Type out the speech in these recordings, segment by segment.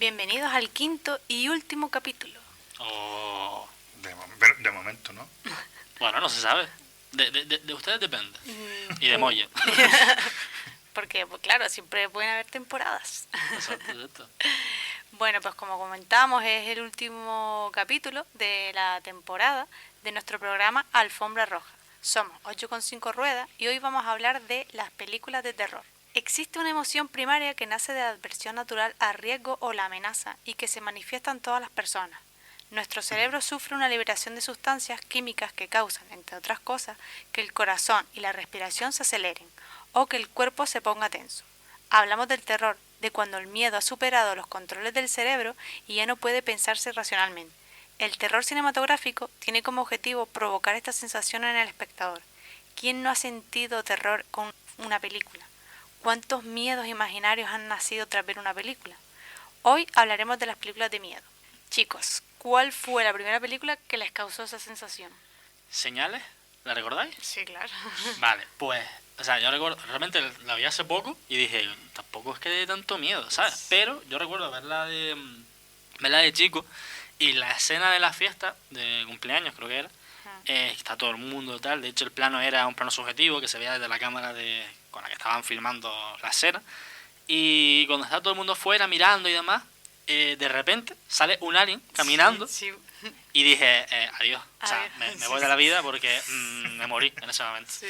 Bienvenidos al quinto y último capítulo. Oh, De momento, ¿no? bueno, no se sabe. De ustedes depende. Y de Moya. Porque, pues claro, siempre pueden haber temporadas. Exacto. Bueno, pues como comentamos, es el último capítulo de la temporada de nuestro programa Alfombra Roja. Somos 8,5 ruedas y hoy vamos a hablar de las películas de terror. Existe una emoción primaria que nace de la adversión natural al riesgo o la amenaza y que se manifiesta en todas las personas. Nuestro cerebro sufre una liberación de sustancias químicas que causan, entre otras cosas, que el corazón y la respiración se aceleren o que el cuerpo se ponga tenso. Hablamos del terror, de cuando el miedo ha superado los controles del cerebro y ya no puede pensarse racionalmente. El terror cinematográfico tiene como objetivo provocar esta sensación en el espectador. ¿Quién no ha sentido terror con una película? ¿Cuántos miedos imaginarios han nacido tras ver una película? Hoy hablaremos de las películas de miedo. Chicos, ¿cuál fue la primera película que les causó esa sensación? ¿Señales? ¿La recordáis? Sí, claro. Vale, pues, o sea, yo recuerdo, realmente la vi hace poco y dije, tampoco es que dé tanto miedo, ¿sabes? Pero yo recuerdo verla de chico y la escena de la fiesta de cumpleaños, creo que era, está todo el mundo tal, de hecho el plano era un plano subjetivo que se veía desde la cámara con la que estaban filmando la escena y cuando está todo el mundo fuera mirando y demás, de repente sale un alien caminando. Sí. Y dije, adiós, o sea, Adiós. me voy de la vida porque me morí en ese momento. Sí.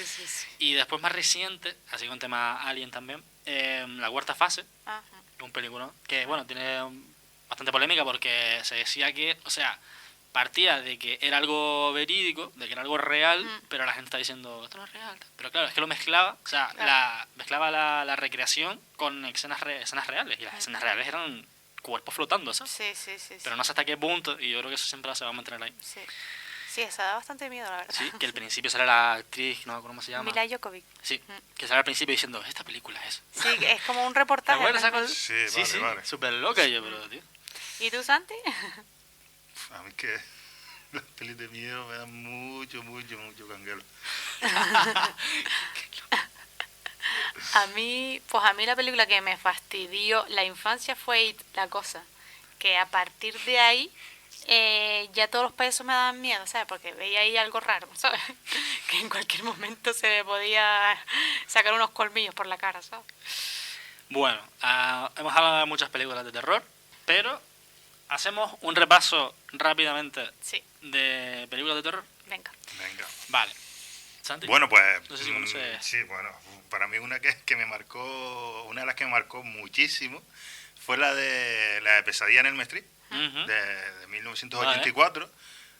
Y después más reciente, así con tema Alien también, la cuarta fase, Ajá. un película que, bueno, tiene bastante polémica porque se decía que, o sea, partía de que era algo verídico, de que era algo real, pero la gente está diciendo, esto no es real. Pero claro, es que lo mezclaba, o sea, Claro. mezclaba la recreación con escenas reales, y las escenas reales eran cuerpos flotando, ¿sabes? Sí. Pero no sé hasta qué punto, y yo creo que eso siempre se va a mantener ahí. Sí, esa da bastante miedo, la verdad. Sí, que al principio sale la actriz, no me acuerdo cómo se llama. Mila Jovovich. Sí, que sale al principio diciendo, esta película es. Sí, es como un ¿Te reportaje. acuerdas esa ¿no? cosa? Sí, vale. Súper loca yo, pero tío. ¿Y tú, Santi? A mí que las pelis de miedo me dan mucho canguelo. A mí la película que me fastidió la infancia fue It, La Cosa. Que a partir de ahí ya todos los payasos me daban miedo, ¿sabes? Porque veía ahí algo raro, ¿sabes? Que en cualquier momento se me podía sacar unos colmillos por la cara, ¿sabes? Bueno, hemos hablado de muchas películas de terror, pero hacemos un repaso rápidamente Sí, de películas de terror. venga. Venga. Vale. Santi. Bueno, pues... No sé si conoces. Sí, bueno, para mí una que me marcó, una de las que me marcó muchísimo, fue la de Pesadilla en Elm Street, Ujú. de 1984,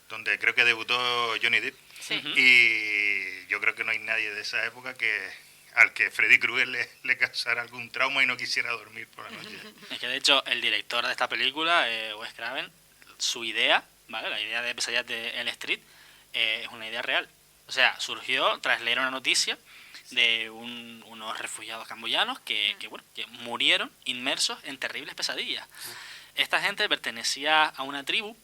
donde creo que debutó Johnny Depp. Sí. Ujú. Y yo creo que no hay nadie de esa época al que Freddy Krueger le causara algún trauma y no quisiera dormir por la noche. Es que de hecho el director de esta película, Wes Craven, su idea, ¿vale? La idea de Pesadillas de Elm Street es una idea real. O sea, surgió tras leer una noticia de unos refugiados camboyanos que murieron inmersos en terribles pesadillas. Esta gente pertenecía a una tribu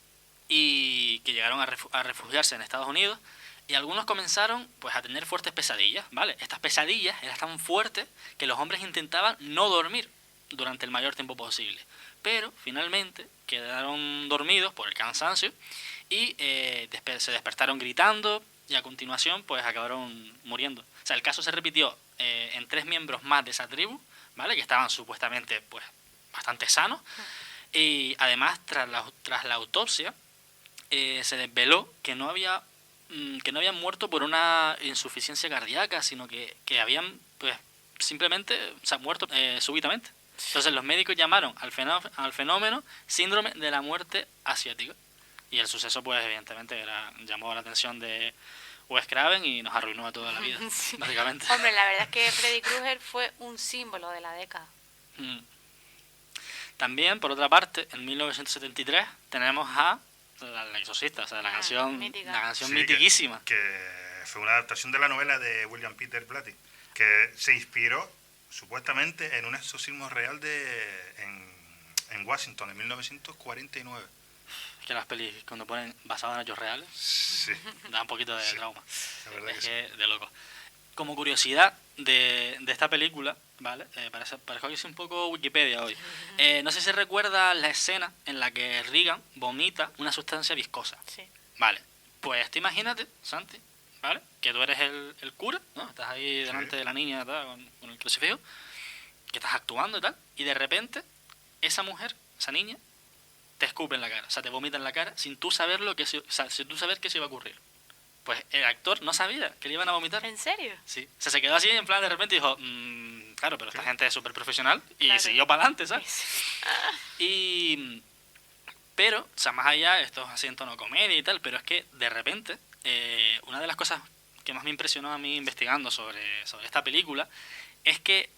y que llegaron a refugiarse en Estados Unidos y algunos comenzaron pues a tener fuertes pesadillas, ¿vale? Estas pesadillas eran tan fuertes que los hombres intentaban no dormir durante el mayor tiempo posible, pero finalmente quedaron dormidos por el cansancio y se despertaron gritando y a continuación pues acabaron muriendo. O sea, el caso se repitió en 3 miembros más de esa tribu, ¿vale? Que estaban supuestamente pues bastante sanos y además tras la autopsia se desveló que no habían muerto por una insuficiencia cardíaca, sino que habían pues simplemente muerto súbitamente. Entonces los médicos llamaron al fenómeno síndrome de la muerte asiática. Y el suceso pues evidentemente llamó la atención de Wes Craven y nos arruinó a toda la vida, Sí. básicamente. Hombre, la verdad es que Freddy Krueger fue un símbolo de la década. Mm. También, por otra parte, en 1973 tenemos a La Exorcista, o sea, la canción mítica. Sí, mitiquísima. que fue una adaptación de la novela de William Peter Blatty, que se inspiró supuestamente en un exorcismo real en Washington en 1949. Es que las pelis cuando ponen basadas en hechos reales Sí, da un poquito de Sí, trauma. la verdad Es que sí. que de loco. como curiosidad de esta película, ¿vale? Para que sea un poco Wikipedia hoy. No sé si recuerda la escena en la que Regan vomita una sustancia viscosa. Sí. Vale, pues tú imagínate, Santi, ¿vale? Que tú eres el cura, ¿no? Estás ahí delante de la niña, tal, con el crucifijo, que estás actuando y tal, y de repente esa mujer, esa niña, te escupe en la cara, o sea, te vomita en la cara sin tú saber sin tú saber que se iba a ocurrir. Pues el actor no sabía que le iban a vomitar. ¿En serio? Sí. O sea, se quedó así en plan de repente y dijo, claro, pero esta gente es súper profesional y Claro. siguió para adelante, ¿sabes? Sí. Pero, o sea, más allá, esto es así en tono comedia y tal, pero es que de repente, una de las cosas que más me impresionó a mí investigando sobre esta película es que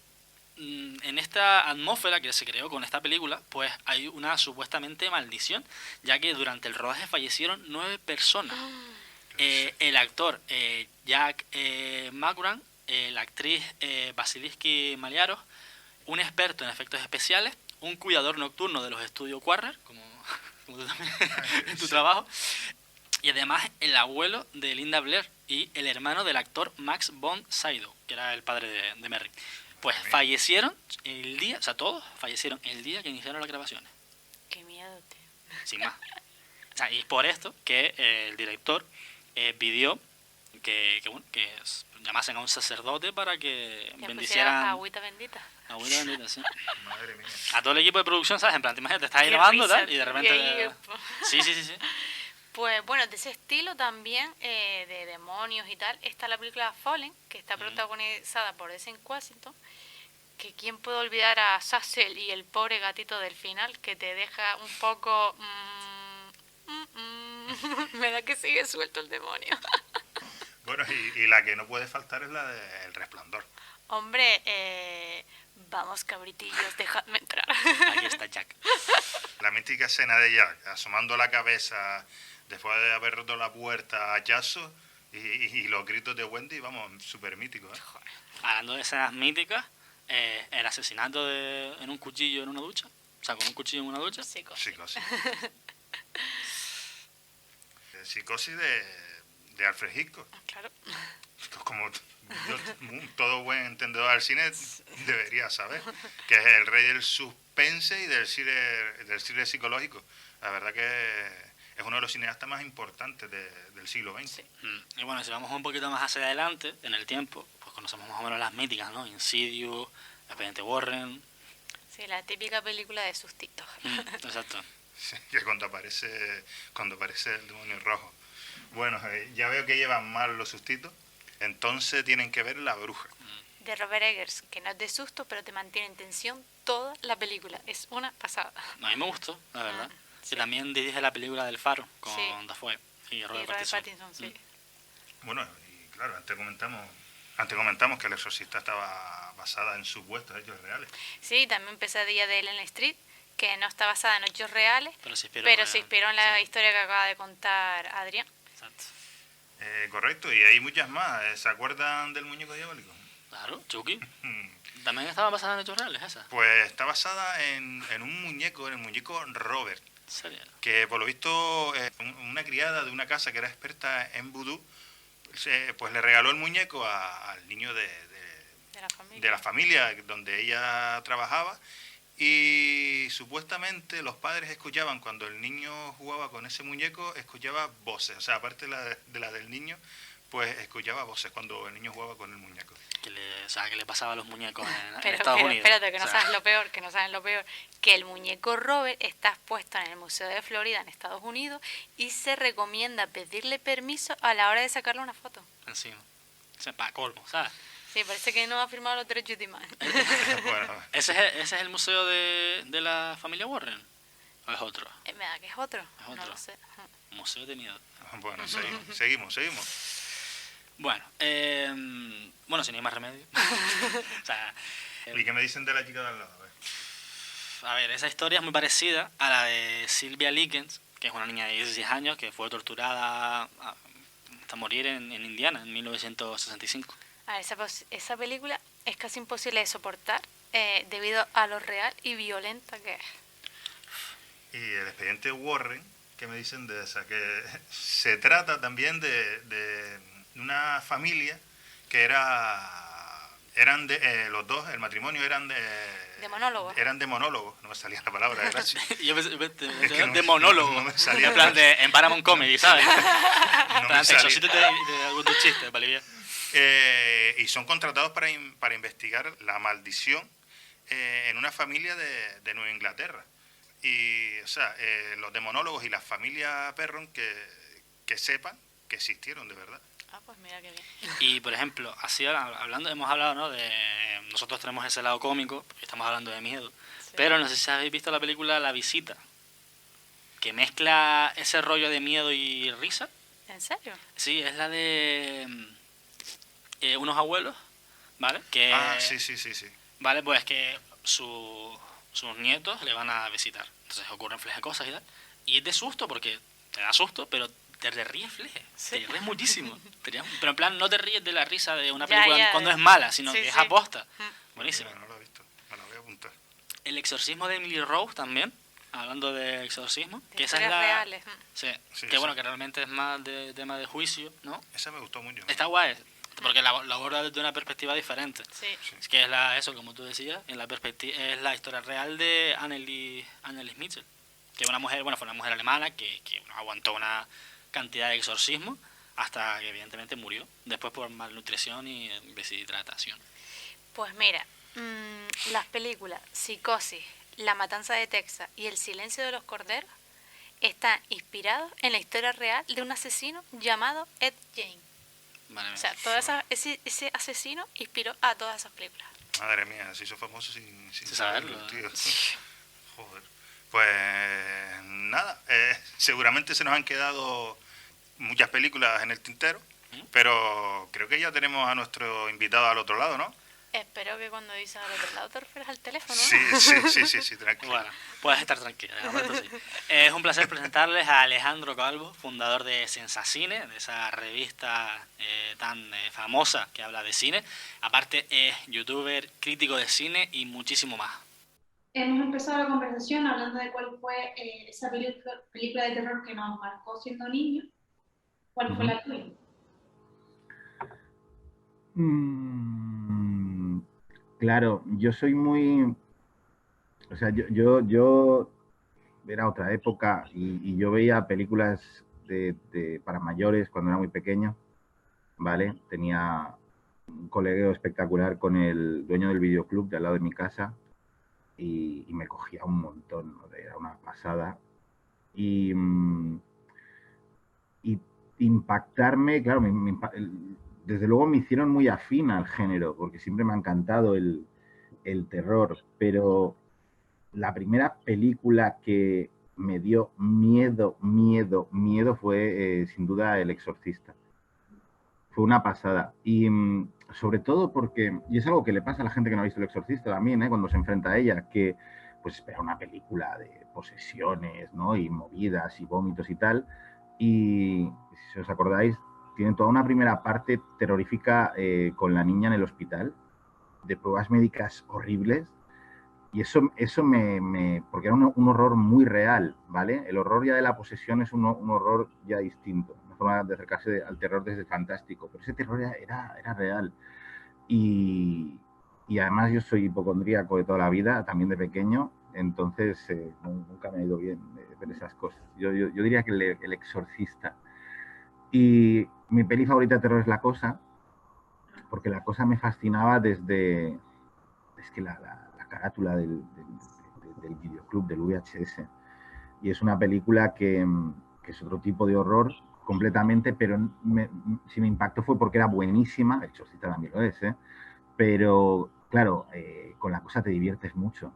en esta atmósfera que se creó con esta película, pues hay una supuestamente maldición, ya que durante el rodaje fallecieron 9 personas. El actor Jack Magran, la actriz Basiliski Maliaros, un experto en efectos especiales, un cuidador nocturno de los estudios Warner, como tú también en tu trabajo, y además el abuelo de Linda Blair y el hermano del actor Max von Sydow, que era el padre de Merry. Pues fallecieron el día, o sea, todos fallecieron el día que iniciaron las grabaciones. Qué miedo, tío. Sin más. O sea, y es por esto que el director pidió que llamasen a un sacerdote para que Ya bendicieran pusieron agüita bendita. agüita bendita, sí. Madre mía. A todo el equipo de producción, ¿sabes? En plan, te imaginas, te estás ahí Qué grabando risa, tal, y de tío, repente... y ahí, Sí. Pues bueno, de ese estilo también, de demonios y tal, está la película Fallen, que está protagonizada por Denzel Washington, que quién puede olvidar a Sassel y el pobre gatito del final, que te deja un poco... me da que sigue suelto el demonio. Bueno, y la que no puede faltar es la de El Resplandor. Hombre, vamos cabritillos, dejadme entrar. Aquí está Jack. La mítica escena de Jack asomando la cabeza después de haber roto la puerta a hachazo y los gritos de Wendy, vamos, súper míticos, ¿eh? Hablando de escenas míticas, el asesinato en un cuchillo en una ducha. O sea, con un cuchillo en una ducha. Psicosis. Psicosis de Alfred Hitchcock. Claro. Como todo buen entendedor del cine debería saber, que es el rey del suspense y del cine psicológico. La verdad que es uno de los cineastas más importantes del siglo XX. Sí. Y bueno, si vamos un poquito más hacia adelante en el tiempo, pues conocemos más o menos las míticas, ¿no? Insidious, Expediente Warren. Sí, la típica película de sustitos. Exacto. Sí, que cuando aparece el demonio rojo. Bueno, ya veo que llevan mal los sustitos, entonces tienen que ver La Bruja. De Robert Eggers, que no es de susto, pero te mantiene en tensión toda la película. Es una pasada. A mí me gustó, la verdad. Sí. Que también dirige la película del Faro con Sí. Dafoe y Robert Robert Pattinson. Pattinson, sí. Bueno, y claro, antes comentamos que El Exorcista estaba basada en supuestos hechos reales. Sí, también Pesadilla de Elm Street, que no está basada en hechos reales, Pero se inspiró, pero se inspiró en la sí. historia que acaba de contar Adrián. Exacto. Correcto, y hay muchas más. ¿Se acuerdan del muñeco diabólico? Claro, Chucky. También estaba basada en hechos reales esa. Pues está basada en un muñeco, en el muñeco Robert, ¿En serio? que por lo visto una criada de una casa que era experta en vudú, pues le regaló el muñeco al niño de la familia donde ella trabajaba, y supuestamente los padres escuchaban, cuando el niño jugaba con ese muñeco, escuchaba voces, o sea, aparte de la del niño, pues escuchaba voces cuando el niño jugaba con el muñeco. Que le pasaba a los muñecos en Pero Estados Unidos. espérate, que no O sea, sabes lo peor, que el muñeco Robert está expuesto en el Museo de Florida en Estados Unidos y se recomienda pedirle permiso a la hora de sacarle una foto. encima. O sea, para colmo, ¿sabes? Sí, parece que no ha firmado los derechos de imagen. Bueno, ¿Ese es el museo de la familia Warren? ¿O es otro? Me da que es otro. Es otro. No lo sé. Museo de miedo. bueno, seguimos. Bueno, sin ir más remedio. O sea, ¿Y qué me dicen de la chica de al lado? a ver, esa historia es muy parecida a la de Sylvia Likens, que es una niña de 16 años que fue torturada hasta morir en Indiana en 1965. A ver, esa película es casi imposible de soportar debido a lo real y violenta que es. Y el expediente Warren, ¿qué me dicen de esa? Que se trata también de una familia que eran los dos, el matrimonio eran de monólogos. Eran de monólogos, no me salía la palabra, ¿verdad? Yo de monólogo, no me salía en plan en Paramount Comedy, ¿sabes? No me salía. Eso sí te hago tu chiste, vale bien. Y son contratados para investigar la maldición en una familia de Nueva Inglaterra. Y, o sea, los demonólogos y la familia Perron que sepan que existieron de verdad. Ah, pues mira qué bien. Y, por ejemplo, así hablando, hemos hablado, ¿no? Nosotros tenemos ese lado cómico, estamos hablando de miedo. Sí. Pero no sé si habéis visto la película La Visita, que mezcla ese rollo de miedo y risa. ¿En serio? Sí, es la de unos abuelos, ¿vale? Sí. Vale, pues que sus nietos le van a visitar. Entonces ocurren fleje cosas y tal. Y es de susto porque te da susto, pero te ríes fleje. Sí. Te ríes muchísimo. Pero en plan, no te ríes de la risa de una película cuando es mala, sino que es aposta. Buenísimo. No lo he visto. Me lo voy a apuntar. El exorcismo de Emily Rose también, hablando de exorcismo. Que esa es reales. Sí, que bueno, que realmente es más de tema de juicio, ¿no? Esa me gustó mucho. Está guay, porque la aborda desde una perspectiva diferente. Sí. Es que es eso, como tú decías, es la historia real de Annelies Mitchell, que una mujer, fue una mujer alemana que aguantó una cantidad de exorcismos hasta que evidentemente murió, después por malnutrición y deshidratación. Pues mira, las películas Psicosis, La Matanza de Texas y El Silencio de los Corderos están inspirados en la historia real de un asesino llamado Ed Gein. Vale, o sea, ese asesino inspiró a todas esas películas. Madre mía, se hizo famoso sin saberlo, tío. Joder. Pues nada, seguramente se nos han quedado muchas películas en el tintero, pero creo que ya tenemos a nuestro invitado al otro lado, ¿no? Espero que cuando dices al otro lado te refieres al teléfono. Sí, tranquilo. Bueno, puedes estar tranquila, de momento sí. Es un placer presentarles a Alejandro Calvo, fundador de Sensacine, de esa revista tan famosa que habla de cine. Aparte es youtuber, crítico de cine y muchísimo más. Hemos empezado la conversación hablando de cuál fue esa película de terror que nos marcó siendo niños. ¿Cuál fue la tuya? Claro, yo soy muy... O sea, yo era otra época y yo veía películas para mayores cuando era muy pequeño, ¿vale? Tenía un colegueo espectacular con el dueño del videoclub de al lado de mi casa y me cogía un montón, ¿no? Era una pasada. Y impactarme, claro, desde luego me hicieron muy afín al género, porque siempre me ha encantado el terror, pero la primera película que me dio miedo fue sin duda El Exorcista. Fue una pasada. Y sobre todo porque, y es algo que le pasa a la gente que no ha visto El Exorcista también, cuando se enfrenta a ella, que pues espera una película de posesiones, ¿no? Y movidas y vómitos y tal. Y si os acordáis, tiene toda una primera parte terrorífica con la niña en el hospital, de pruebas médicas horribles. Y eso porque era un horror muy real, ¿vale? El horror ya de la posesión es un horror ya distinto, una forma de acercarse al terror desde fantástico, pero ese terror era real. Y además yo soy hipocondríaco de toda la vida, también de pequeño, entonces nunca me ha ido bien ver esas cosas. Yo diría que el Exorcista. Y mi peli favorita de terror es La Cosa, porque La Cosa me fascinaba desde... Es que la carátula del videoclub, del VHS. Y es una película que es otro tipo de horror completamente, pero si me impactó fue porque era buenísima. El Exorcista también lo es, pero claro, con La Cosa te diviertes mucho,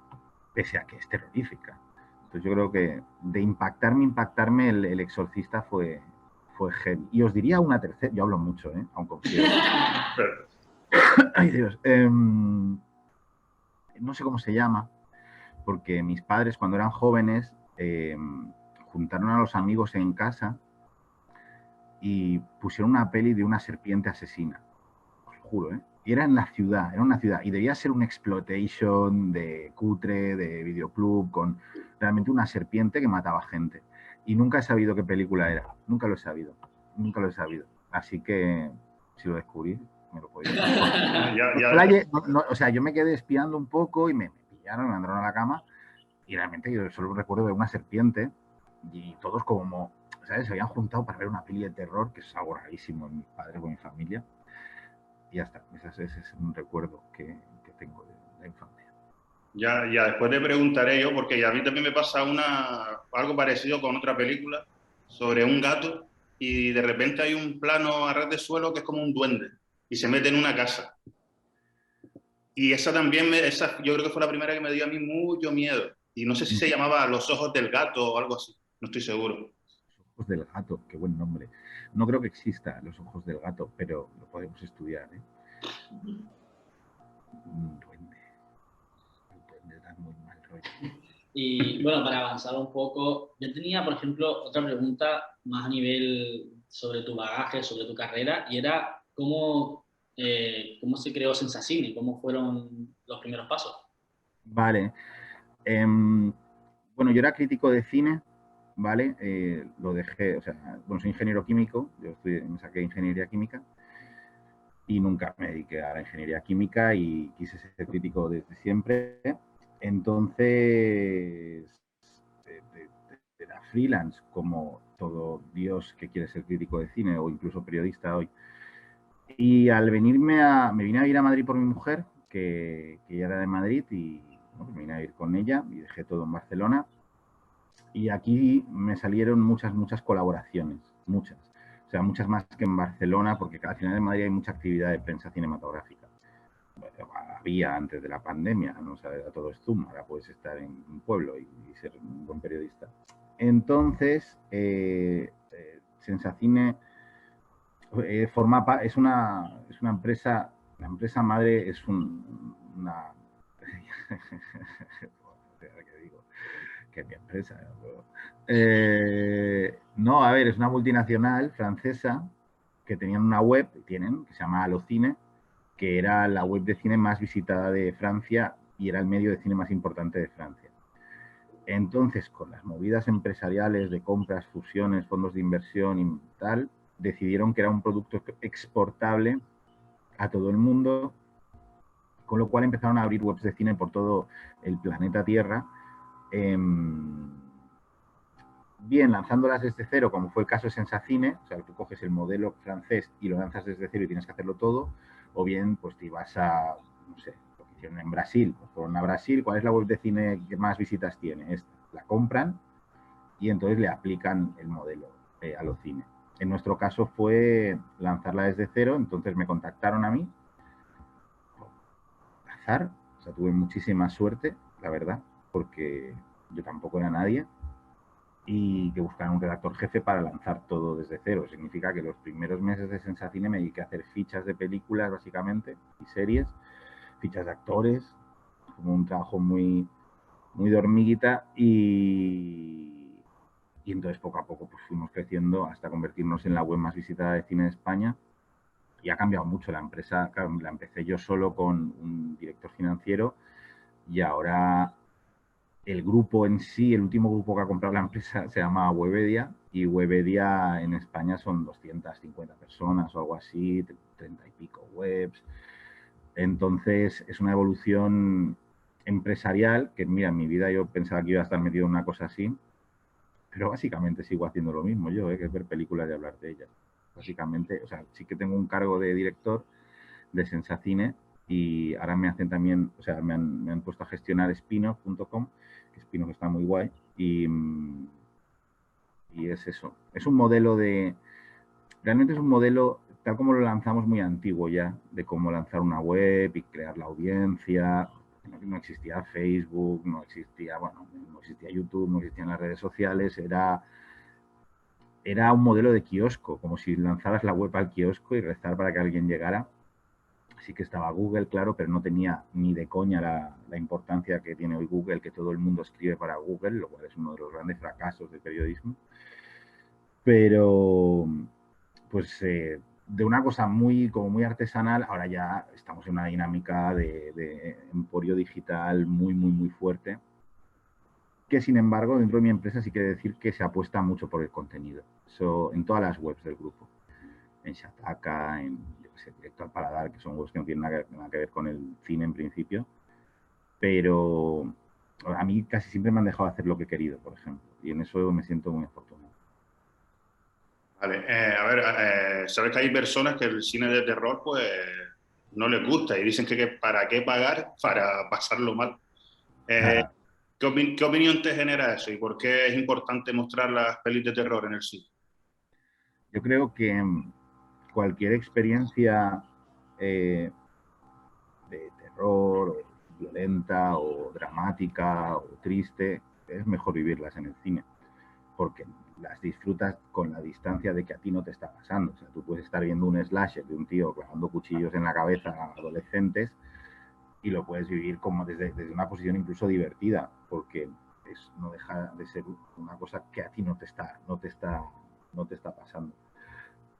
pese a que es terrorífica. Entonces yo creo que de impactarme el Exorcista fue heavy. Y os diría una tercera, yo hablo mucho, aunque considero... Ay, Dios. No sé cómo se llama, porque mis padres cuando eran jóvenes juntaron a los amigos en casa y pusieron una peli de una serpiente asesina, os lo juro, y era en la ciudad, era una ciudad, y debía ser un exploitation de cutre, de videoclub, con realmente una serpiente que mataba gente. Y nunca he sabido qué película era, nunca lo he sabido. Así que, si lo descubrí, me lo podía o sea, yo me quedé espiando un poco y me pillaron, me mandaron a la cama y realmente yo solo recuerdo ver una serpiente y todos como, ¿sabes? Se habían juntado para ver una peli de terror, que es algo rarísimo en mi padre con mi familia. Y ya está, ese es un recuerdo que tengo de la infancia. Ya después te preguntaré yo, porque a mí también me pasa algo parecido con otra película sobre un gato y de repente hay un plano a ras de suelo que es como un duende y se mete en una casa. Y esa también, yo creo que fue la primera que me dio a mí mucho miedo. Y no sé si se llamaba Los ojos del gato o algo así, no estoy seguro. Los ojos del gato, qué buen nombre. No creo que exista Los ojos del gato, pero lo podemos estudiar, ¿eh? Un duende. El duende da muy mal rollo. Y bueno, para avanzar un poco, yo tenía, por ejemplo, otra pregunta más a nivel sobre tu bagaje, sobre tu carrera, y era cómo se creó Sensacine, cómo fueron los primeros pasos. Vale. Bueno, yo era crítico de cine, ¿vale? Lo dejé, o sea, bueno, soy ingeniero químico, me saqué ingeniería química y nunca me dediqué a la ingeniería química y quise ser crítico desde siempre. Entonces, era freelance, como todo Dios que quiere ser crítico de cine o incluso periodista hoy. Y al me vine a ir a Madrid por mi mujer, que ella era de Madrid, y bueno, me vine a ir con ella y dejé todo en Barcelona. Y aquí me salieron muchas colaboraciones, muchas. O sea, muchas más que en Barcelona, porque al final en Madrid hay mucha actividad de prensa cinematográfica. Bueno, había antes de la pandemia, no o sea, era todo es Zoom, ahora puedes estar en un pueblo y ser un buen periodista. Entonces, Sensacine es una empresa, la empresa madre es una... ¿Qué digo? Que es mi empresa. No, a ver, es una multinacional francesa que tenían una web, que se llama Alocine, que era la web de cine más visitada de Francia y era el medio de cine más importante de Francia. Entonces, con las movidas empresariales de compras, fusiones, fondos de inversión y tal, decidieron que era un producto exportable a todo el mundo, con lo cual empezaron a abrir webs de cine por todo el planeta Tierra, bien lanzándolas desde cero, como fue el caso de Sensacine, o sea, tú coges el modelo francés y lo lanzas desde cero y tienes que hacerlo todo, o bien pues te ibas a, no sé, lo que hicieron en Brasil, pues fueron a Brasil, ¿cuál es la web de cine que más visitas tiene? Esta. La compran y entonces le aplican el modelo a los cines. En nuestro caso fue lanzarla desde cero, entonces me contactaron a mí, azar, o sea, tuve muchísima suerte, la verdad, porque yo tampoco era nadie, y que buscaran un redactor jefe para lanzar todo desde cero. Significa que los primeros meses de Sensacine me dediqué a hacer fichas de películas, básicamente, y series, fichas de actores, como un trabajo muy de hormiguita, y entonces poco a poco pues fuimos creciendo hasta convertirnos en la web más visitada de cine de España. Y ha cambiado mucho la empresa. Claro, la empecé yo solo con un director financiero y ahora el grupo en sí, el último grupo que ha comprado la empresa se llama Webedia y Webedia en España son 250 personas o algo así, 30 y pico webs. Entonces es una evolución empresarial que, mira, en mi vida yo pensaba que iba a estar metido en una cosa así, pero básicamente sigo haciendo lo mismo yo, que es ver películas y hablar de ellas. Básicamente, o sea, sí que tengo un cargo de director de Sensacine y ahora me hacen también, o sea, me han puesto a gestionar Spinoff.com, que Spinoff está muy guay, y es eso. Es un modelo realmente es un modelo, tal como lo lanzamos, muy antiguo ya, de cómo lanzar una web y crear la audiencia. No existía Facebook, no existía YouTube, no existían las redes sociales, era un modelo de kiosco, como si lanzaras la web al kiosco y rezar para que alguien llegara. Sí que estaba Google, claro, pero no tenía ni de coña la importancia que tiene hoy Google, que todo el mundo escribe para Google, lo cual es uno de los grandes fracasos del periodismo. Pero, pues, de una cosa muy artesanal, ahora ya estamos en una dinámica de emporio digital muy fuerte, que sin embargo dentro de mi empresa sí quiere decir que se apuesta mucho por el contenido. Eso en todas las webs del grupo, en Shataka, en sé, directo al paladar, que son juegos que no tienen nada que ver con el cine en principio, pero a mí casi siempre me han dejado hacer lo que he querido, por ejemplo, y en eso me siento muy afortunado. Vale, a ver, sabes que hay personas que el cine de terror pues no les gusta y dicen que para qué pagar para pasarlo mal. ¿Qué opinión te genera eso y por qué es importante mostrar las pelis de terror en el cine? Yo creo que cualquier experiencia de terror, o violenta, o dramática, o triste, es mejor vivirlas en el cine, porque las disfrutas con la distancia de que a ti no te está pasando. O sea, tú puedes estar viendo un slasher de un tío clavando cuchillos en la cabeza a adolescentes y lo puedes vivir como desde una posición incluso divertida, porque no deja de ser una cosa que a ti no te está pasando.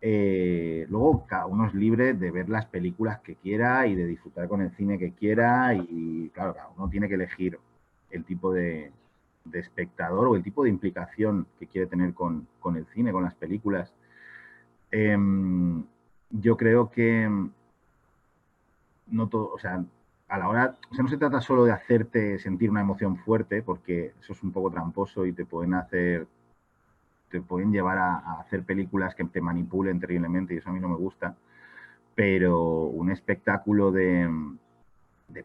Luego cada uno es libre de ver las películas que quiera y de disfrutar con el cine que quiera, y claro, cada uno tiene que elegir el tipo de espectador o el tipo de implicación que quiere tener con el cine, con las películas. Yo creo que no todo, o sea, a la hora, o sea, no se trata solo de hacerte sentir una emoción fuerte, porque eso es un poco tramposo y te pueden llevar a hacer películas que te manipulen terriblemente, y eso a mí no me gusta. Pero un espectáculo de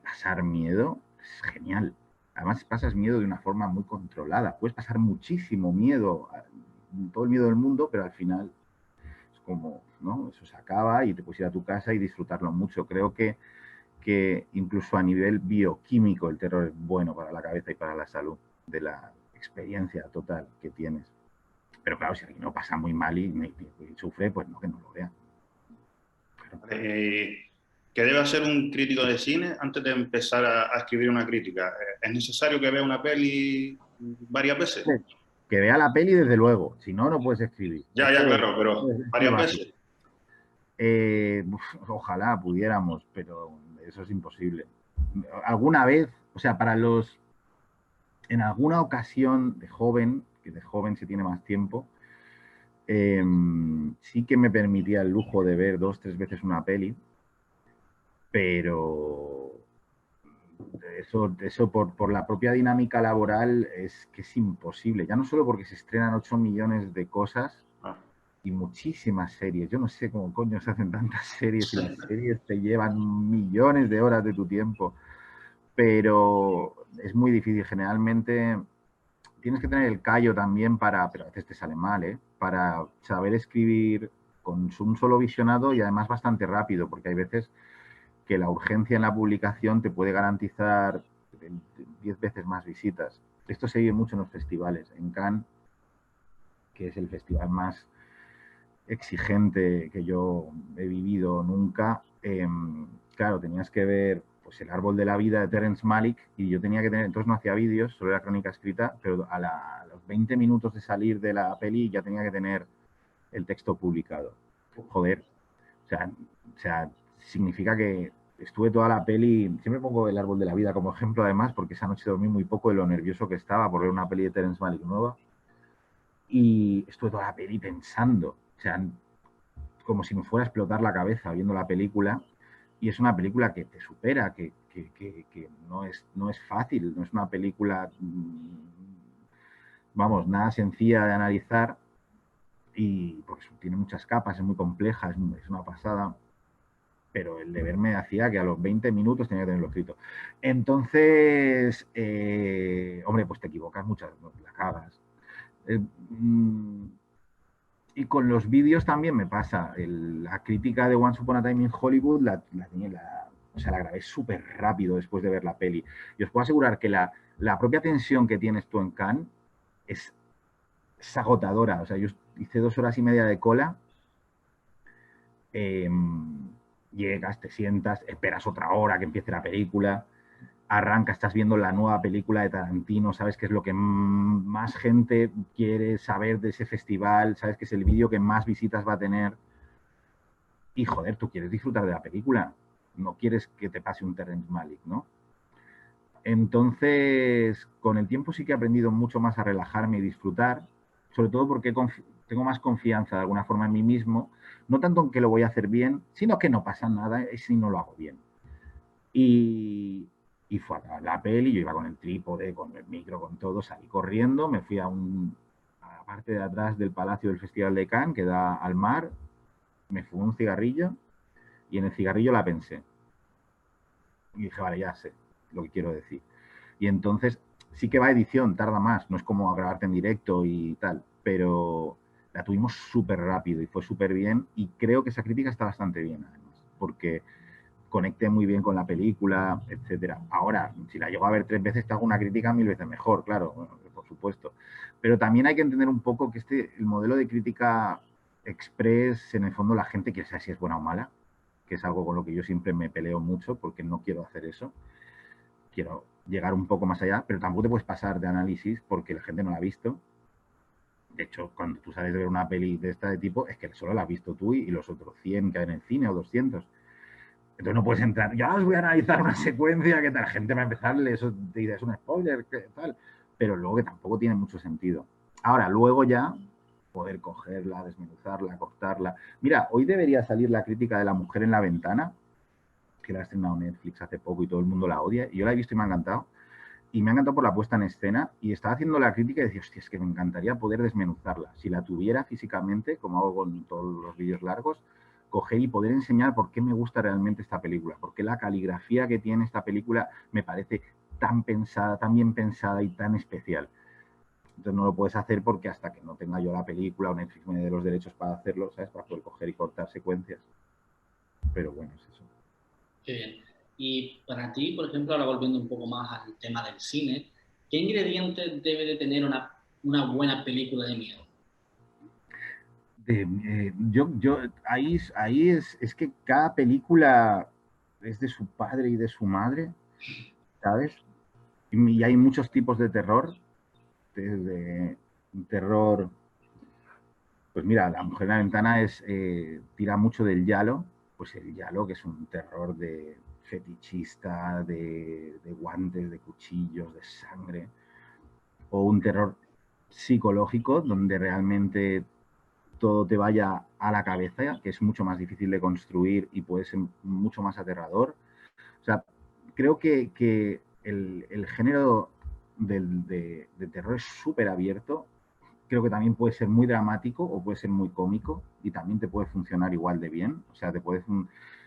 pasar miedo es genial. Además, pasas miedo de una forma muy controlada. Puedes pasar muchísimo miedo, todo el miedo del mundo, pero al final es como, ¿no? Eso se acaba y te puedes ir a tu casa y disfrutarlo mucho. Creo que incluso a nivel bioquímico el terror es bueno para la cabeza y para la salud, de la experiencia total que tienes. Pero claro, si alguien lo pasa muy mal y sufre, pues no, que no lo vea. ¿Qué debe hacer un crítico de cine antes de empezar a escribir una crítica? ¿Es necesario que vea una peli varias veces? Que vea la peli, desde luego. Si no, no puedes escribir. Ya, claro, pero varias veces. Ojalá pudiéramos, pero eso es imposible. Alguna vez, o sea, en alguna ocasión de joven, que de joven se tiene más tiempo, sí que me permitía el lujo de ver 2 o 3 veces una peli, pero eso por la propia dinámica laboral es que es imposible. Ya no solo porque se estrenan 8 millones de cosas y muchísimas series. Yo no sé cómo coño se hacen tantas series, y las series te llevan millones de horas de tu tiempo, pero es muy difícil. Generalmente tienes que tener el callo también pero a veces te sale mal, para saber escribir con un solo visionado y además bastante rápido, porque hay veces que la urgencia en la publicación te puede garantizar 10 veces más visitas. Esto se vive mucho en los festivales. En Cannes, que es el festival más exigente que yo he vivido nunca, claro, tenías que ver pues El árbol de la vida de Terrence Malick, y yo tenía que tener, entonces no hacía vídeos, solo era crónica escrita, pero a los 20 minutos de salir de la peli ya tenía que tener el texto publicado. Joder, o sea, significa que estuve toda la peli, siempre pongo El árbol de la vida como ejemplo además, porque esa noche dormí muy poco de lo nervioso que estaba por ver una peli de Terrence Malick nueva, y estuve toda la peli pensando, o sea, como si me fuera a explotar la cabeza viendo la película. Y es una película que te supera, que no es fácil, no es una película, vamos, nada sencilla de analizar, y porque tiene muchas capas, es muy compleja, es una pasada, pero el deber me hacía que a los 20 minutos tenía que tenerlo escrito. Entonces, hombre, pues te equivocas muchas, la cagas. Y con los vídeos también me pasa. La crítica de Once Upon a Time in Hollywood la grabé súper rápido después de ver la peli. Y os puedo asegurar que la propia tensión que tienes tú en Cannes es agotadora. O sea, yo hice 2 horas y media de cola. Llegas, te sientas, esperas otra hora que empiece la película. Arranca, estás viendo la nueva película de Tarantino, sabes que es lo que más gente quiere saber de ese festival, sabes que es el vídeo que más visitas va a tener, y joder, tú quieres disfrutar de la película, no quieres que te pase un Terrence Malick, ¿no? Entonces, con el tiempo sí que he aprendido mucho más a relajarme y disfrutar, sobre todo porque tengo más confianza de alguna forma en mí mismo, no tanto en que lo voy a hacer bien, sino que no pasa nada si no lo hago bien. Y fue a acabar la peli, yo iba con el trípode, con el micro, con todo, salí corriendo, me fui a la parte de atrás del Palacio del Festival de Cannes, que da al mar, me fumé un cigarrillo y en el cigarrillo la pensé. Y dije, vale, ya sé lo que quiero decir. Y entonces sí que va a edición, tarda más, no es como grabarte en directo y tal, pero la tuvimos súper rápido y fue súper bien y creo que esa crítica está bastante bien, además, porque conecté muy bien con la película, etcétera. Ahora, si la llego a ver 3 veces, te hago una crítica 1000 veces mejor, claro, bueno, por supuesto. Pero también hay que entender un poco que el modelo de crítica express, en el fondo la gente quiere saber si es buena o mala, que es algo con lo que yo siempre me peleo mucho porque no quiero hacer eso. Quiero llegar un poco más allá, pero tampoco te puedes pasar de análisis porque la gente no la ha visto. De hecho, cuando tú sales de ver una peli de este tipo, es que solo la has visto tú y los otros 100 que hay en el cine o 200. Entonces no puedes entrar, ya os voy a analizar una secuencia que tal, la gente va a empezarle, eso te dice, es un spoiler, ¿qué tal? Pero luego que tampoco tiene mucho sentido. Ahora, luego ya poder cogerla, desmenuzarla, cortarla. Mira, hoy debería salir la crítica de La mujer en la ventana, que la ha estrenado Netflix hace poco y todo el mundo la odia. Y yo la he visto y me ha encantado. Y me ha encantado por la puesta en escena. Y estaba haciendo la crítica y decía, hostia, es que me encantaría poder desmenuzarla. Si la tuviera físicamente, como hago con todos los vídeos largos, coger y poder enseñar por qué me gusta realmente esta película. Porque la caligrafía que tiene esta película me parece tan pensada, tan bien pensada y tan especial. Entonces no lo puedes hacer porque hasta que no tenga yo la película o Netflix me dé los derechos para hacerlo, ¿sabes? Para poder coger y cortar secuencias. Pero bueno, es eso. Qué bien. Y para ti, por ejemplo, ahora volviendo un poco más al tema del cine, ¿qué ingredientes debe de tener una buena película de miedo? Ahí es que cada película es de su padre y de su madre, ¿sabes? Y hay muchos tipos de terror, desde un terror, pues mira, La mujer en la ventana tira mucho del giallo, pues el giallo que es un terror de fetichista, de guantes, de cuchillos, de sangre, o un terror psicológico donde realmente todo te vaya a la cabeza, que es mucho más difícil de construir y puede ser mucho más aterrador. O sea, creo que el género de terror es súper abierto. Creo que también puede ser muy dramático o puede ser muy cómico y también te puede funcionar igual de bien. O sea,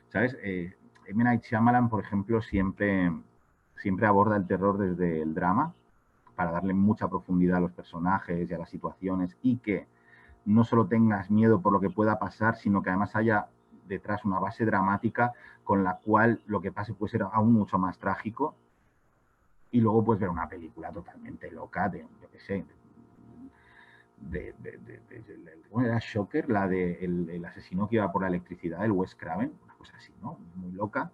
¿sabes? M. Night Shyamalan, por ejemplo, siempre aborda el terror desde el drama para darle mucha profundidad a los personajes y a las situaciones y que no solo tengas miedo por lo que pueda pasar, sino que además haya detrás una base dramática con la cual lo que pase puede ser aún mucho más trágico y luego puedes ver una película totalmente loca yo qué sé, ¿cómo era? Shocker, la de el asesino que iba por la electricidad, el Wes Craven, una cosa así, ¿no? Muy loca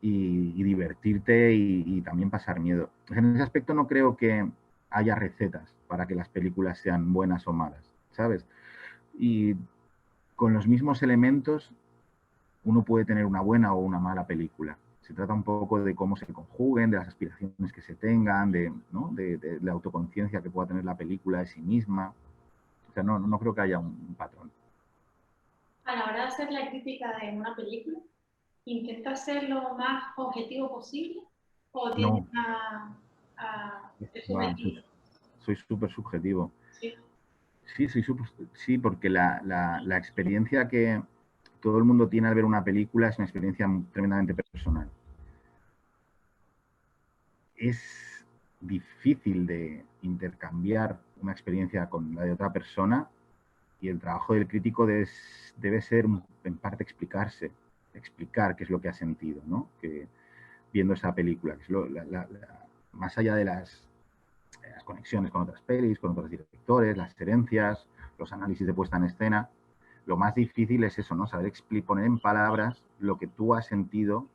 y divertirte y también pasar miedo. En ese aspecto no creo que haya recetas para que las películas sean buenas o malas, ¿sabes? Y con los mismos elementos uno puede tener una buena o una mala película. Se trata un poco de cómo se conjuguen, de las aspiraciones que se tengan, ¿no? de la autoconciencia que pueda tener la película de sí misma. O sea, no creo que haya un patrón. A la hora de hacer la crítica de una película, ¿intenta ser lo más objetivo posible o tienes soy súper subjetivo. Sí. Sí, porque la experiencia que todo el mundo tiene al ver una película es una experiencia tremendamente personal. Es difícil de intercambiar una experiencia con la de otra persona y el trabajo del crítico debe ser en parte explicar qué es lo que ha sentido, ¿no? Viendo esa película, que es más allá de las conexiones con otras pelis, con otros directores, las herencias, los análisis de puesta en escena. Lo más difícil es eso, ¿no? Saber poner en palabras lo que tú has sentido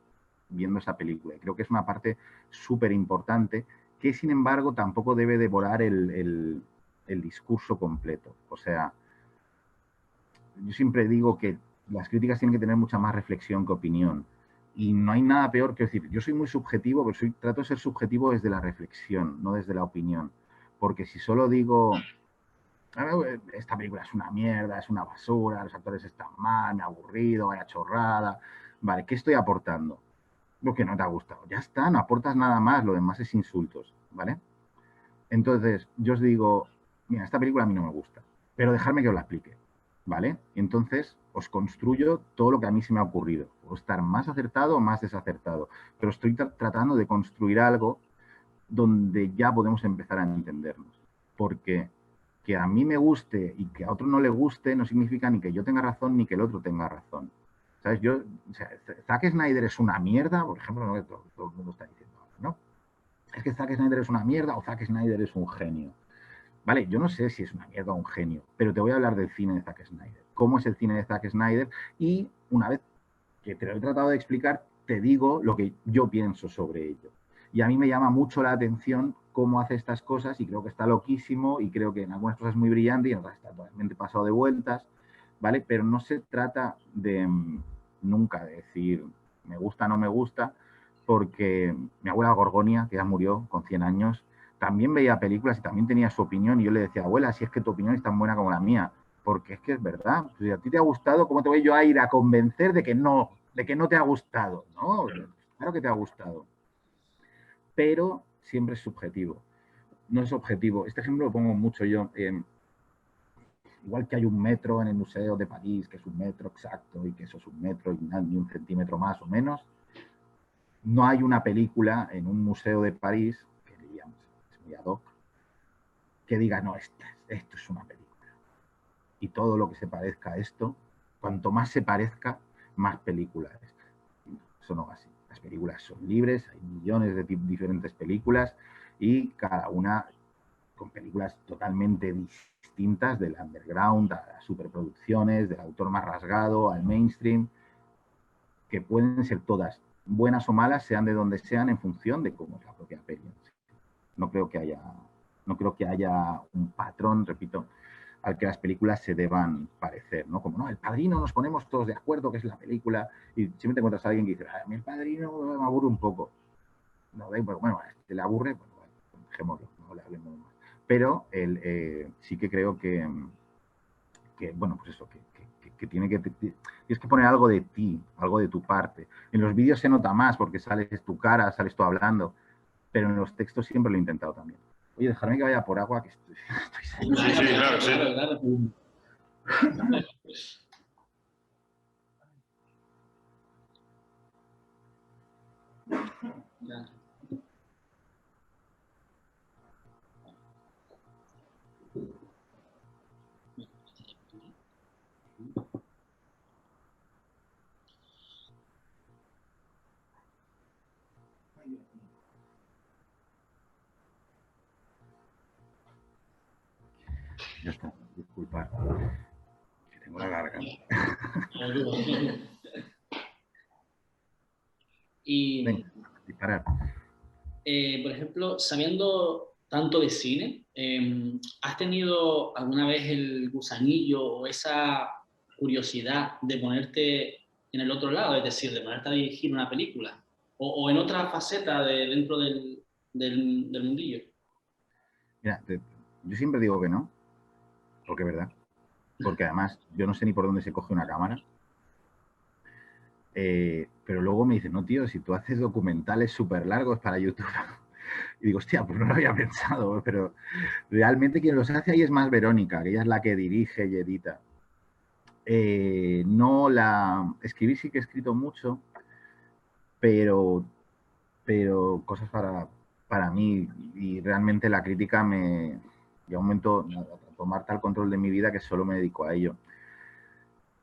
viendo esa película. Y creo que es una parte súper importante que, sin embargo, tampoco debe devorar el discurso completo. O sea, yo siempre digo que las críticas tienen que tener mucha más reflexión que opinión. Y no hay nada peor que decir, yo soy muy subjetivo, pero trato de ser subjetivo desde la reflexión, no desde la opinión. Porque si solo digo esta película es una mierda, es una basura, los actores están mal, me ha aburrido, vaya chorrada. Vale, ¿qué estoy aportando? Lo que no te ha gustado. Ya está, no aportas nada más, lo demás es insultos, ¿vale? Entonces, yo os digo, mira, esta película a mí no me gusta, pero dejadme que os la explique, ¿vale? Y entonces os construyo todo lo que a mí se me ha ocurrido. Puedo estar más acertado o más desacertado, pero estoy tratando de construir algo donde ya podemos empezar a entendernos. Porque que a mí me guste y que a otro no le guste no significa ni que yo tenga razón ni que el otro tenga razón. ¿Sabes? Yo, o sea, Zack Snyder es una mierda, por ejemplo, ¿no? Todo el mundo está diciendo, ¿no? Es que Zack Snyder es una mierda o Zack Snyder es un genio. Vale, yo no sé si es una mierda o un genio, pero te voy a hablar del cine de Zack Snyder. ¿Cómo es el cine de Zack Snyder? Y una vez que te lo he tratado de explicar, te digo lo que yo pienso sobre ello. Y a mí me llama mucho la atención cómo hace estas cosas y creo que está loquísimo y creo que en algunas cosas es muy brillante y en otras está totalmente pasado de vueltas, ¿vale? Pero no se trata de nunca de decir me gusta o no me gusta, porque mi abuela Gorgonia, que ya murió con 100 años, también veía películas y también tenía su opinión y yo le decía, abuela, si es que tu opinión es tan buena como la mía, porque es que es verdad. Si a ti te ha gustado, ¿cómo te voy yo a ir a convencer de que no te ha gustado? No, claro que te ha gustado. Pero siempre es subjetivo. No es objetivo. Este ejemplo lo pongo mucho yo. Igual que hay un metro en el Museo de París, que es un metro exacto y que eso es un metro y ni un centímetro más o menos, no hay una película en un museo de París, que diríamos, es muy ad hoc, que diga, no, esto es una película. Y todo lo que se parezca a esto, cuanto más se parezca, más película es. Eso no va así. Las películas son libres, hay millones de diferentes películas y cada una con películas totalmente distintas, del underground a las superproducciones, del autor más rasgado al mainstream, que pueden ser todas buenas o malas, sean de donde sean, en función de cómo es la propia peli. No creo que haya un patrón, repito, al que las películas se deban parecer, ¿no? Como, no, El Padrino, nos ponemos todos de acuerdo que es la película, y siempre te encuentras a alguien que dice, a mí El Padrino me aburre un poco. No, bueno, a este le aburre, bueno, dejémoslo, no le hablemos más. Pero sí que creo que, bueno, pues eso, que tienes que poner algo de ti, algo de tu parte. En los vídeos se nota más porque sales tu cara, sales tú hablando, pero en los textos siempre lo he intentado también. Oye, dejarme que vaya por agua, que estoy Sí, sí, claro, sí. Claro. Ya está, disculpad, que tengo la garganta. Y, venga, disparar. Por ejemplo, sabiendo tanto de cine, ¿has tenido alguna vez el gusanillo o esa curiosidad de ponerte en el otro lado, es decir, de ponerte a dirigir una película o en otra faceta dentro del mundillo? Mira, yo siempre digo que no, porque es verdad. Porque además yo no sé ni por dónde se coge una cámara. Pero luego me dicen, no, tío, si tú haces documentales súper largos para YouTube. Y digo, hostia, pues no lo había pensado. Pero realmente quien los hace ahí es más Verónica, que ella es la que dirige y edita. No la... Escribir sí que he escrito mucho, pero cosas para mí. Y realmente la crítica me... Llega un momento a tomar tal control de mi vida que solo me dedico a ello.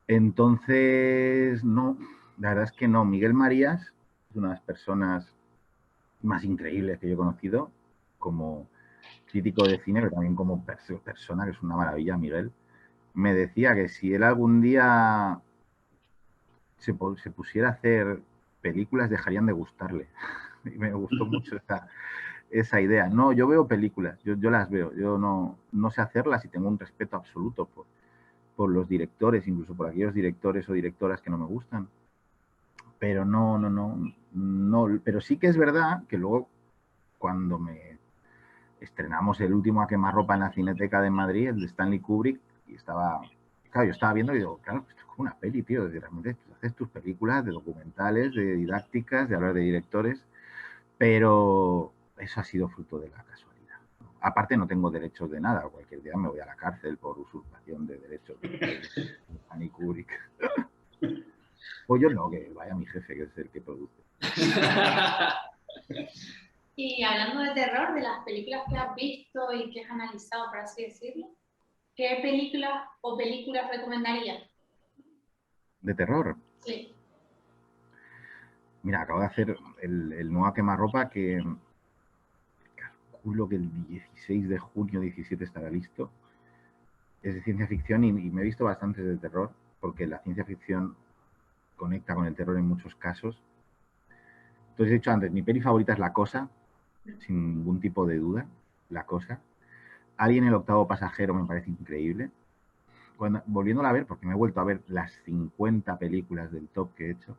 Entonces, no, la verdad es que no. Miguel Marías es una de las personas más increíbles que yo he conocido como crítico de cine, pero también como persona, que es una maravilla, Miguel. Me decía que si él algún día se pusiera a hacer películas, dejarían de gustarle. Y me gustó mucho esa idea. No, yo veo películas, yo las veo. Yo no sé hacerlas y tengo un respeto absoluto por los directores, incluso por aquellos directores o directoras que no me gustan. Pero no. Pero sí que es verdad que luego cuando me estrenamos el último a quemarropa en la Cineteca de Madrid, el de Stanley Kubrick, y estaba, claro, yo estaba viendo y digo, claro, esto es como una peli, tío, realmente haces tus películas de documentales, de didácticas, de hablar de directores, pero eso ha sido fruto de la casualidad. Aparte no tengo derechos de nada, cualquier día me voy a la cárcel por usurpación de derechos de Stanley Kubrick. O yo no, que vaya mi jefe, que es el que produce. Y hablando de terror, de las películas que has visto y que has analizado, por así decirlo, ¿qué películas o películas recomendarías? ¿De terror? Sí. Mira, acabo de hacer el nuevo quemarropa que calculo que el 16 de junio 17 estará listo. Es de ciencia ficción y me he visto bastantes de terror, porque la ciencia ficción conecta con el terror en muchos casos. Entonces, he dicho antes, mi peli favorita es La Cosa, sin ningún tipo de duda, La Cosa. Alien, el octavo pasajero, me parece increíble. Volviéndola a ver, porque me he vuelto a ver las 50 películas del top que he hecho,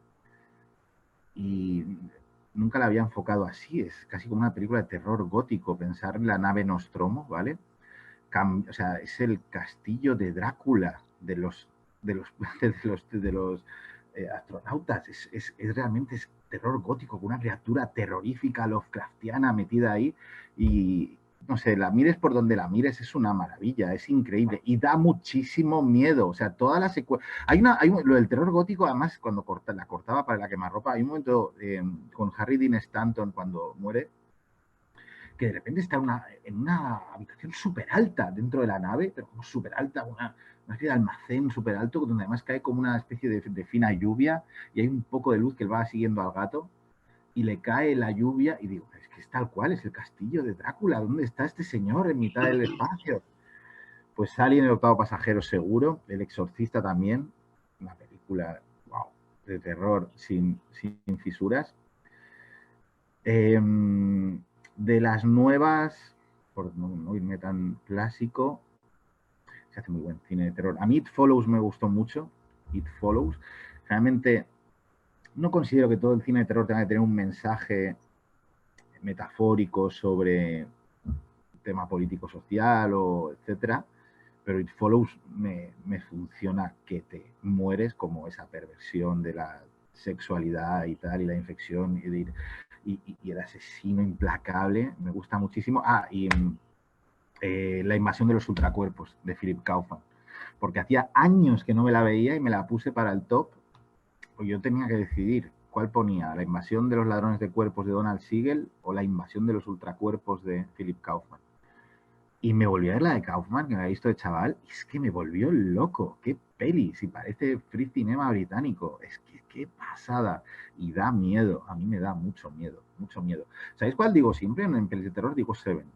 y nunca la había enfocado así, es casi como una película de terror gótico, pensar en la nave Nostromo, ¿vale? O sea, es el castillo de Drácula de los astronautas, es realmente es terror gótico, con una criatura terrorífica, Lovecraftiana metida ahí, y no sé, la mires por donde la mires, es una maravilla, es increíble, y da muchísimo miedo, o sea, toda la secuencia, lo del terror gótico, además, cuando la cortaba para la quemarropa, hay un momento con Harry Dean Stanton cuando muere, que de repente está en una habitación súper alta dentro de la nave, pero como súper alta, una especie de almacén súper alto, donde además cae como una especie de fina lluvia y hay un poco de luz que va siguiendo al gato y le cae la lluvia y digo, es que es tal cual, es el castillo de Drácula, ¿dónde está este señor en mitad del espacio? Pues sale en El octavo pasajero seguro, El exorcista también, una película, wow, de terror sin fisuras. De las nuevas, por no irme tan clásico, se hace muy buen cine de terror. A mí It Follows me gustó mucho. It Follows. Realmente no considero que todo el cine de terror tenga que tener un mensaje metafórico sobre tema político-social o etcétera, pero It Follows me funciona que te mueres, como esa perversión de la sexualidad y tal, y la infección y el asesino implacable, me gusta muchísimo. Y La invasión de los ultracuerpos, de Philip Kaufman, porque hacía años que no me la veía y me la puse para el top, pues yo tenía que decidir cuál ponía, La invasión de los ladrones de cuerpos de Donald Siegel o La invasión de los ultracuerpos de Philip Kaufman. Y me volví a ver la de Kaufman, que me había visto de chaval, y es que me volvió loco. ¡Qué peli! Si parece free cinema británico. Es que qué pasada. Y da miedo. A mí me da mucho miedo, mucho miedo. ¿Sabéis cuál digo siempre? En pelis de terror digo Seven.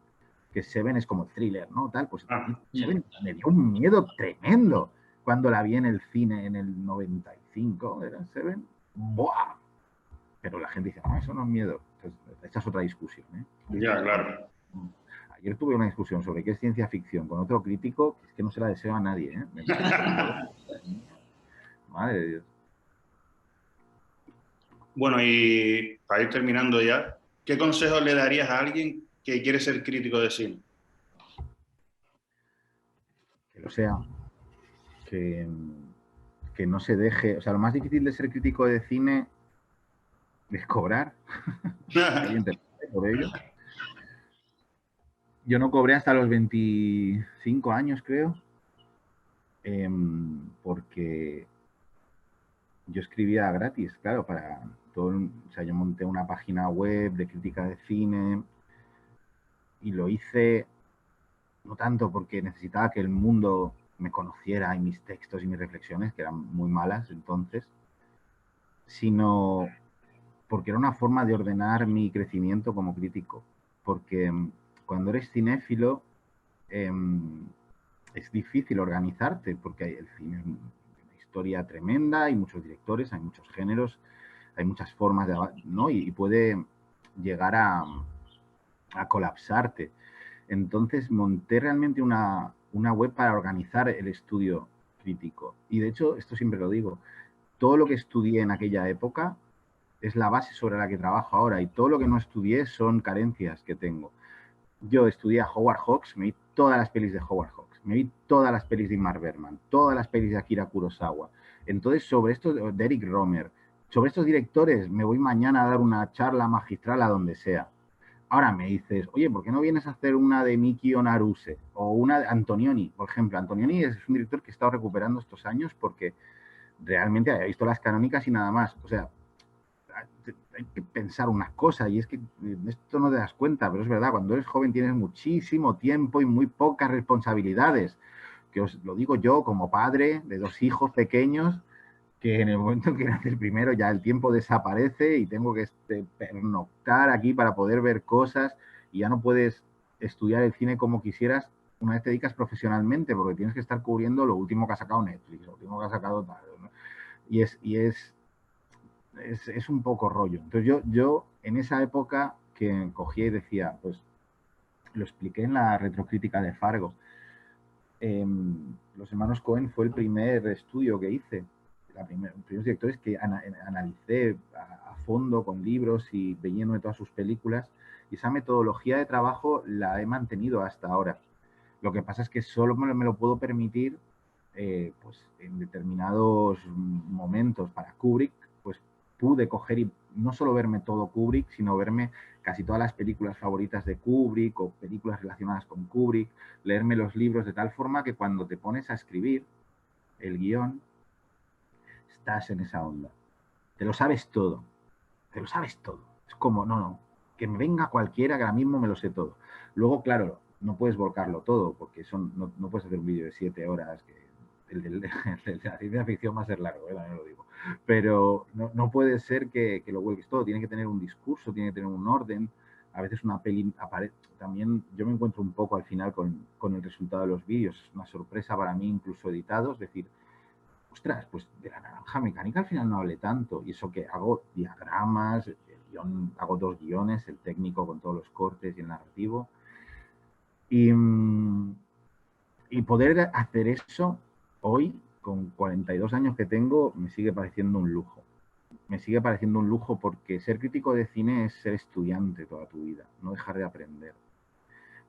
Que Seven es como el thriller, ¿no? Tal, pues Seven me dio un miedo tremendo cuando la vi en el cine en el 95. ¿Era Seven? ¡Buah! Pero la gente dice, no, eso no es miedo. Entonces, esta es otra discusión, ¿eh? Ya, claro. Ayer tuve una discusión sobre qué es ciencia ficción con otro crítico, que es que no se la deseo a nadie, ¿eh? Madre de Dios. Bueno, y para ir terminando ya, ¿qué consejos le darías a alguien que quiere ser crítico de cine? Que lo sea. Que no se deje... O sea, lo más difícil de ser crítico de cine es cobrar. Por ello. Yo no cobré hasta los 25 años, creo, porque yo escribía gratis, claro, para todo. O sea, yo monté una página web de crítica de cine y lo hice no tanto porque necesitaba que el mundo me conociera y mis textos y mis reflexiones, que eran muy malas entonces, sino porque era una forma de ordenar mi crecimiento como crítico. Porque cuando eres cinéfilo es difícil organizarte, porque el cine es una historia tremenda, hay muchos directores, hay muchos géneros, hay muchas formas de, ¿no? Y puede llegar a colapsarte. Entonces monté realmente una web para organizar el estudio crítico. Y de hecho, esto siempre lo digo, todo lo que estudié en aquella época es la base sobre la que trabajo ahora, y todo lo que no estudié son carencias que tengo. yo estudié a Howard Hawks, me vi todas las pelis de Howard Hawks, me vi todas las pelis de Ingmar Bergman, todas las pelis de Akira Kurosawa. Entonces, sobre esto, de Eric Romer, sobre estos directores, me voy mañana a dar una charla magistral a donde sea. Ahora me dices, oye, ¿por qué no vienes a hacer una de Mikio Naruse o una de Antonioni? Por ejemplo, Antonioni es un director que he estado recuperando estos años porque realmente había visto las canónicas y nada más. O sea, hay que pensar unas cosas y es que esto no te das cuenta, pero es verdad, cuando eres joven tienes muchísimo tiempo y muy pocas responsabilidades, que os lo digo yo como padre de 2 hijos pequeños, que en el momento en que nace el primero ya el tiempo desaparece y tengo que pernoctar aquí para poder ver cosas y ya no puedes estudiar el cine como quisieras una vez te dedicas profesionalmente porque tienes que estar cubriendo lo último que ha sacado Netflix, lo último que ha sacado tal, ¿no? Es un poco rollo. Entonces yo en esa época que cogía y decía, pues lo expliqué en la retrocrítica de Fargo. Los hermanos Coen fue el primer estudio que hice, los primeros directores que analicé a fondo con libros y de lleno de todas sus películas, y esa metodología de trabajo la he mantenido hasta ahora. Lo que pasa es que solo me lo puedo permitir pues en determinados momentos. Para Kubrick, pues pude coger y no solo verme todo Kubrick, sino verme casi todas las películas favoritas de Kubrick o películas relacionadas con Kubrick, leerme los libros de tal forma que cuando te pones a escribir el guión, estás en esa onda. Te lo sabes todo. Te lo sabes todo. Es como, no, que me venga cualquiera que ahora mismo me lo sé todo. Luego, claro, no puedes volcarlo todo, porque no puedes hacer un vídeo de 7 horas, que el de la ciencia ficción va a ser largo, también lo digo. Pero no puede ser que lo vuelques todo, tiene que tener un discurso, tiene que tener un orden. A veces una peli aparece. También yo me encuentro un poco al final con el resultado de los vídeos. Es una sorpresa para mí, incluso editados, es decir, ostras, pues de la naranja mecánica al final no hablé tanto. Y eso que hago diagramas, hago 2 guiones, el técnico con todos los cortes y el narrativo. Y poder hacer eso hoy, con 42 años que tengo, me sigue pareciendo un lujo. Me sigue pareciendo un lujo porque ser crítico de cine es ser estudiante toda tu vida, no dejar de aprender.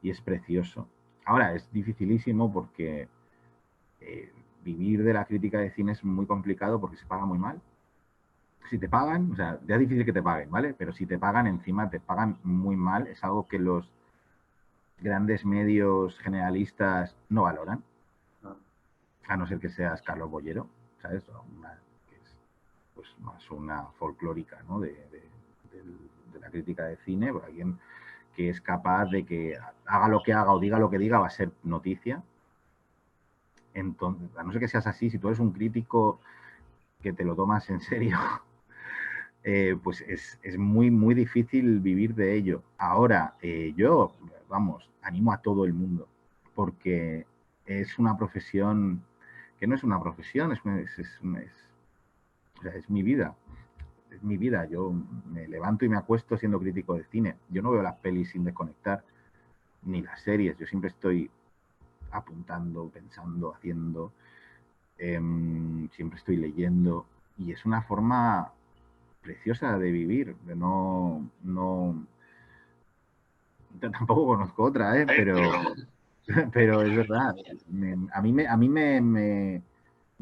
Y es precioso. Ahora, es dificilísimo porque vivir de la crítica de cine es muy complicado porque se paga muy mal. Si te pagan, o sea, ya es difícil que te paguen, ¿vale? Pero si te pagan, encima te pagan muy mal. Es algo que los grandes medios generalistas no valoran. A no ser que seas Carlos Bollero, ¿sabes? Que es pues, más una folclórica, ¿no? de la crítica de cine, por alguien que es capaz de que haga lo que haga o diga lo que diga, va a ser noticia. Entonces, a no ser que seas así, si tú eres un crítico que te lo tomas en serio, pues es muy, muy difícil vivir de ello. Ahora, yo, vamos, animo a todo el mundo, porque es una profesión que no es una profesión, es mi vida. Es mi vida. Yo me levanto y me acuesto siendo crítico de cine. Yo no veo las pelis sin desconectar, ni las series. Yo siempre estoy apuntando, pensando, haciendo. Siempre estoy leyendo. Y es una forma preciosa de vivir. Tampoco conozco otra, pero es verdad. A mí me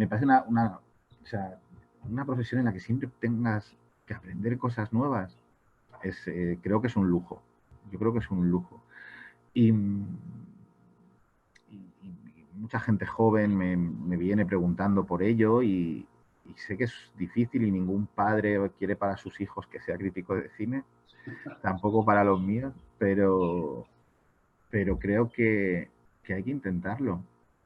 parece una profesión en la que siempre tengas que aprender cosas nuevas. Creo que es un lujo. Yo creo que es un lujo. Y mucha gente joven me viene preguntando por ello y sé que es difícil y ningún padre quiere para sus hijos que sea crítico de cine, tampoco para los míos, pero creo que hay que intentarlo.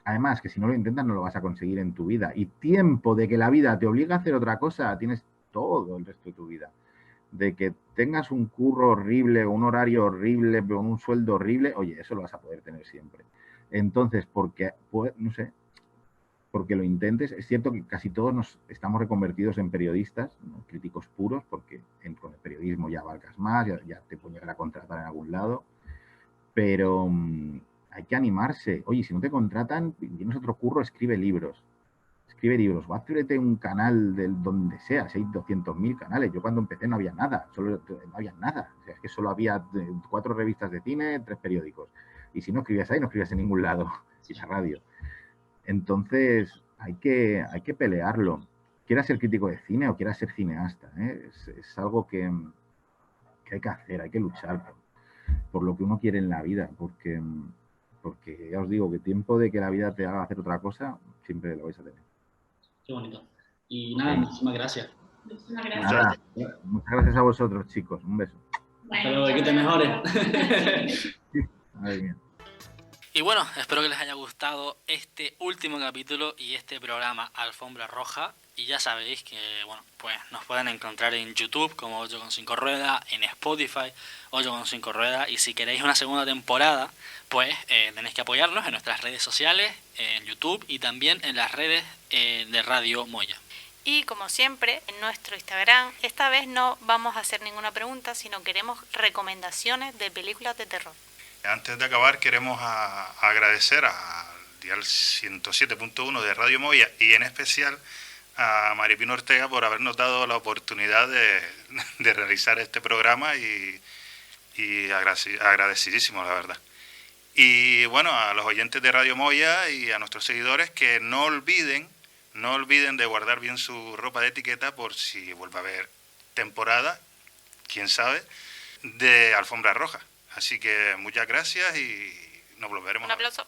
Además, que si no lo intentas no lo vas a conseguir en tu vida. Y tiempo de que la vida te obliga a hacer otra cosa, tienes todo el resto de tu vida. De que tengas un curro horrible, un horario horrible, con un sueldo horrible, oye, eso lo vas a poder tener siempre. Entonces, no sé, porque lo intentes. Es cierto que casi todos nos estamos reconvertidos en periodistas, ¿no? Críticos puros, porque con el periodismo ya abarcas más, ya te pueden llegar a contratar en algún lado. Pero hay que animarse. Oye, si no te contratan, tienes otro curro, escribe libros. escribe libros, o ábrete un canal del donde sea, si hay 200.000 canales. Yo cuando empecé no había nada, no había nada. O sea, es que solo había 4 revistas de cine, 3 periódicos. Y si no escribías ahí, no escribías en ningún lado, y la radio. Entonces, hay que pelearlo. Quieras ser crítico de cine o quieras ser cineasta, ¿eh? Es algo que hay que hacer, hay que luchar por lo que uno quiere en la vida, porque ya os digo que tiempo de que la vida te haga hacer otra cosa, siempre lo vais a tener. Qué bonito. Y nada, muchísimas gracias. Muchísimas gracias. Nada, muchas gracias a vosotros, chicos. Un beso. Hasta luego, y que te mejores. Madre mía. Y bueno, espero que les haya gustado este último capítulo y este programa Alfombra Roja. Y ya sabéis que, bueno, pues nos pueden encontrar en YouTube como 8,5 Rueda, en Spotify 8,5 Rueda. Y si queréis una segunda temporada, pues tenéis que apoyarnos en nuestras redes sociales, en YouTube y también en las redes de Radio Moya. Y como siempre, en nuestro Instagram, esta vez no vamos a hacer ninguna pregunta, sino queremos recomendaciones de películas de terror. Antes de acabar, queremos agradecer al dial 107.1 de Radio Moya y en especial a Maripino Ortega por habernos dado la oportunidad de realizar este programa y agradecidísimo, la verdad. Y bueno, a los oyentes de Radio Moya y a nuestros seguidores que no olviden de guardar bien su ropa de etiqueta por si vuelve a haber temporada, quién sabe, de Alfombra Roja. Así que muchas gracias y nos volveremos. Un aplauso.